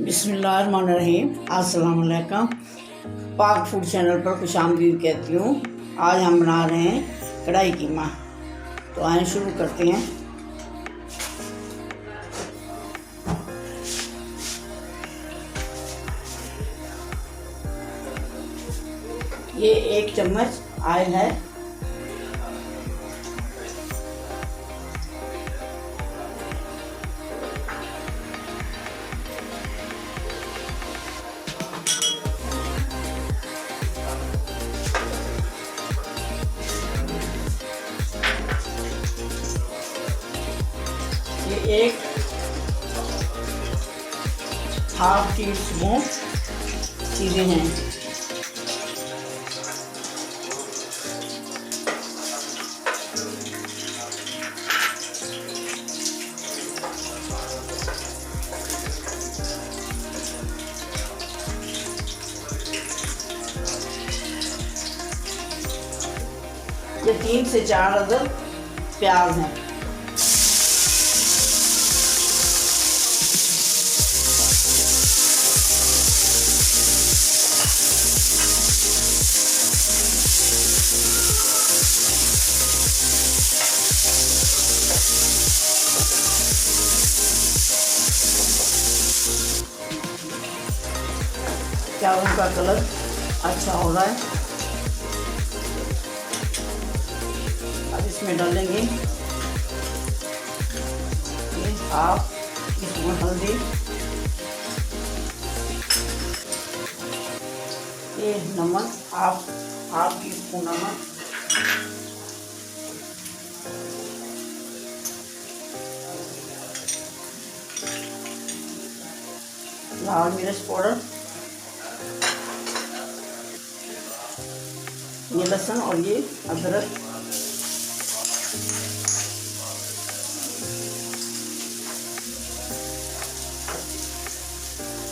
बिस्मिल्लाहिर्रहमानिर्रहीम। अस्सलाम वालेकुम। पाक फूड चैनल पर खुश आमदीद कहती हूँ। आज हम बना रहे हैं कढ़ाई कीमा। तो आए शुरू करते हैं। ये 1 चम्मच ऑयल है। ये 1/2 टीस्पून चीज़ें हैं। ये 3 से 4 अदद प्याज हैं। प्याज़ों का कलर अच्छा हो रहा है। अब इसमें डालेंगे ये 1/2 टीस्पून हल्दी, ये नमक 1/2 टीस्पून नमक, लाल मिर्च पाउडर, ये लहसुन और ये अदरक,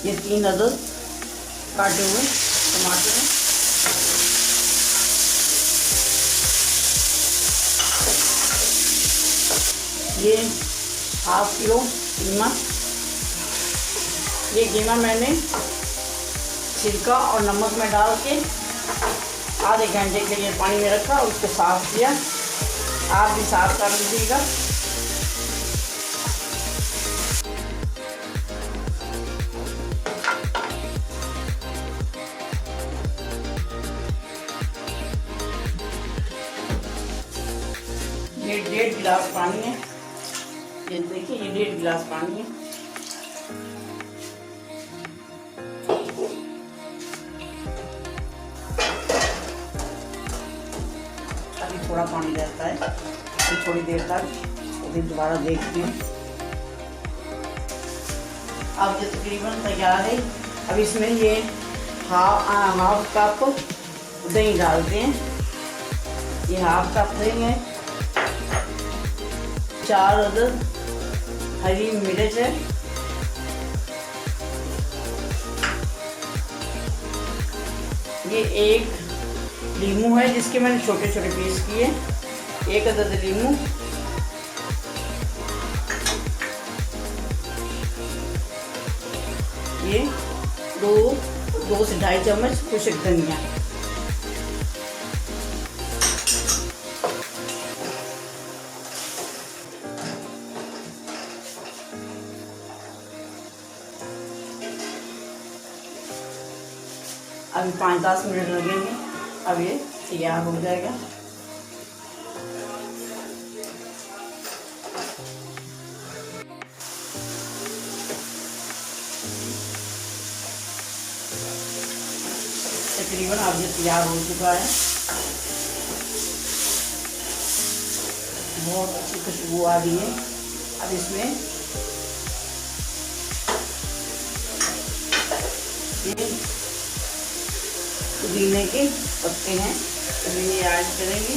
ये 3 अदद काटे हुए टमाटर हैं। ये 1/2 किलो कीमा। ये कीमा मैंने सिरका और नमक में डाल के आधे घंटे के लिए पानी में रखा और उसको साफ किया। आप भी साफ कर लीजिएगा। ये 1.5 गिलास पानी है। ये देखिए, ये 1.5 गिलास पानी है। थोड़ा पानी रहता है, तो थोड़ी देर तक फिर दोबारा देखती हूँ। अब ये तकरीबन तैयार है। अब इसमें ये 1/2 कप दही डालते हैं। ये 1/2 कप दही है। 4 अदद हरी मिर्च है। ये 1 लीमू है जिसके मैंने छोटे छोटे पीस किए। 1 अदद लीमू, ये 2 से 2.5 चम्मच खुश्क धनिया, अभी 5-10 मिनट लगेंगे। अब ये तैयार हो जाएगा। तकरीबन अब ये तैयार हो चुका है। बहुत अच्छी खुशबू आ रही है। अब इसमें ये पुदीने के पत्ते हैं, तो ये ऐड करेंगे।